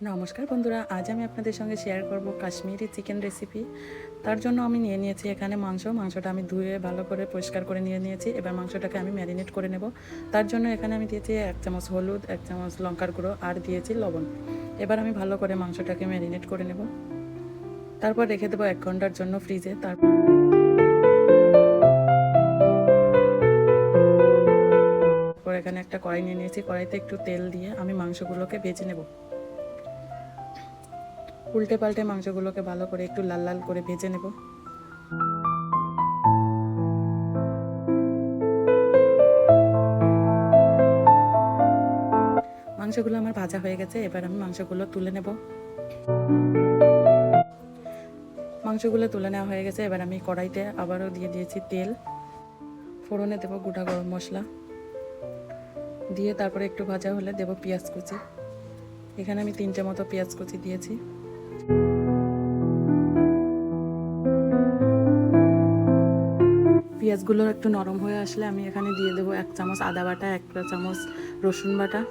নমস্কার বন্ধুরা, আজ আমি আপনাদের সঙ্গে শেয়ার করব কাশ্মীরি চিকেন রেসিপি। তার জন্য আমি নিয়ে নিয়েছি এখানে মাংসটা আমি ধুয়ে ভালো করে পরিষ্কার করে নিয়ে নিয়েছি। এবার মাংসটাকে আমি ম্যারিনেট করে নেব। তার জন্য এখানে আমি দিয়েছি 1 চামচ হলুদ, 1 চামচ লঙ্কার গুঁড়ো আর দিয়েছি লবণ। এবার আমি ভালো করে মাংসটাকে ম্যারিনেট করে নেব। তারপর রেখে দেবো 1 ঘন্টার জন্য ফ্রিজে। তারপর এখানে একটা কড়াই নিয়ে নিয়েছি। কড়াইতে একটু তেল দিয়ে আমি মাংসগুলোকে ভেজে নেব। উল্টে পাল্টে মাংসগুলোকে ভালো করে একটু লাল লাল করে ভেজে নেব। মাংসগুলো আমার ভাজা হয়ে গেছে। এবার আমি মাংসগুলো তুলে নেব। মাংসগুলো তুলে নেওয়া হয়ে গেছে। এবার আমি কড়াইতে আবারও দিয়ে দিয়েছি তেল। ফোড়নে দেব গোটা গরম মশলা দিয়ে তারপরে একটু ভাজা হলে দেব পেঁয়াজ কুচি। এখানে আমি 3টে মতো পেঁয়াজ কুচি দিয়েছি। পেঁয়াজগুলো একটু নরম হয়ে আসলে আমি এখানে দিয়ে দেবো 1 চামচ আদা বাটা, 1 চামচ রসুন বাটা।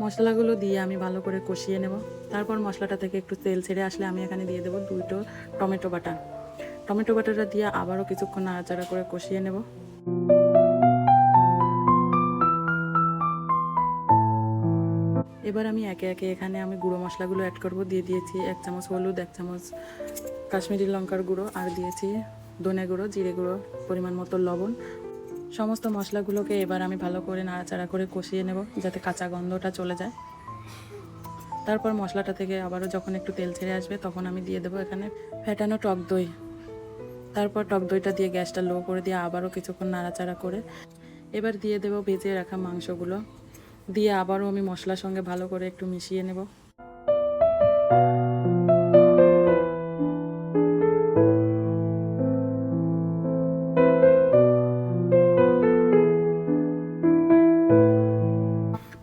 মশলাগুলো দিয়ে আমি ভালো করে কষিয়ে নেব। তারপর মশলাটা থেকে একটু তেল ছেড়ে আসলে আমি এখানে দিয়ে দেবো 2টো টমেটো বাটা। টমেটো বাটাটা দিয়ে আবারও কিছুক্ষণ নাড়াচাড়া করে কষিয়ে নেব। এবার আমি একে একে এখানে আমি গুঁড়ো মশলাগুলো অ্যাড করব। দিয়ে দিয়েছি 1 চামচ হলুদ, 1 চামচ কাশ্মীরি লঙ্কার গুঁড়ো আর দিয়েছি ধনে গুঁড়ো, জিরে গুঁড়ো, পরিমাণ মতো লবণ। সমস্ত মশলাগুলোকে এবার আমি ভালো করে নাড়াচাড়া করে কষিয়ে নেব যাতে কাঁচা গন্ধটা চলে যায়। তারপর মশলাটা থেকে আবারও যখন একটু তেল ছেড়ে আসবে তখন আমি দিয়ে দেবো এখানে ফেটানো টক দই। তারপর টক দইটা দিয়ে গ্যাসটা লো করে দিয়ে আবারও কিছুক্ষণ নাড়াচাড়া করে এবার দিয়ে দেবো ভেজে রাখা মাংসগুলো। দিয়ে আবারও আমি মশলার সঙ্গে ভালো করে একটু মিশিয়ে নেব।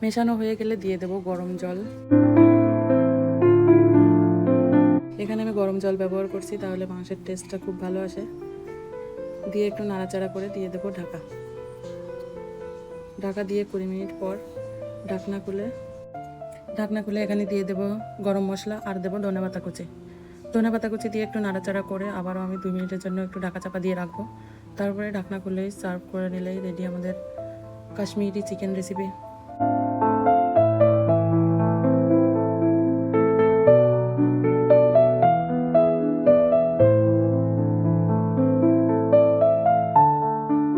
মেশানো হয়ে গেলে দিয়ে দেবো গরম জল। এখানে আমি গরম জল ব্যবহার করছি, তাহলে মাংসের টেস্টটা খুব ভালো আসে। দিয়ে একটু নাড়াচাড়া করে দিয়ে দেবো ঢাকা। ঢাকা দিয়ে 20 মিনিট পর ঢাকনা খুলে এখানে দিয়ে দেবো গরম মশলা আর দেবো ধনেপাতা কুচি দিয়ে একটু নাড়াচাড়া করে আবারও আমি 2 মিনিটের জন্য একটু ঢাকা চাপা দিয়ে রাখবো। তারপরে ঢাকনা খুলেই সার্ভ করে নিলেই রেডি আমাদের কাশ্মীরি চিকেন রেসিপি।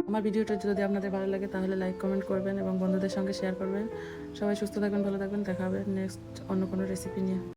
আমার ভিডিওটা যদি আপনাদের ভালো লাগে তাহলে লাইক কমেন্ট করবেন এবং বন্ধুদের সঙ্গে শেয়ার করবেন। সবাই সুস্থ থাকবেন, ভালো থাকবেন। দেখা হবে নেক্সট অন্য কোনো রেসিপি নিয়ে।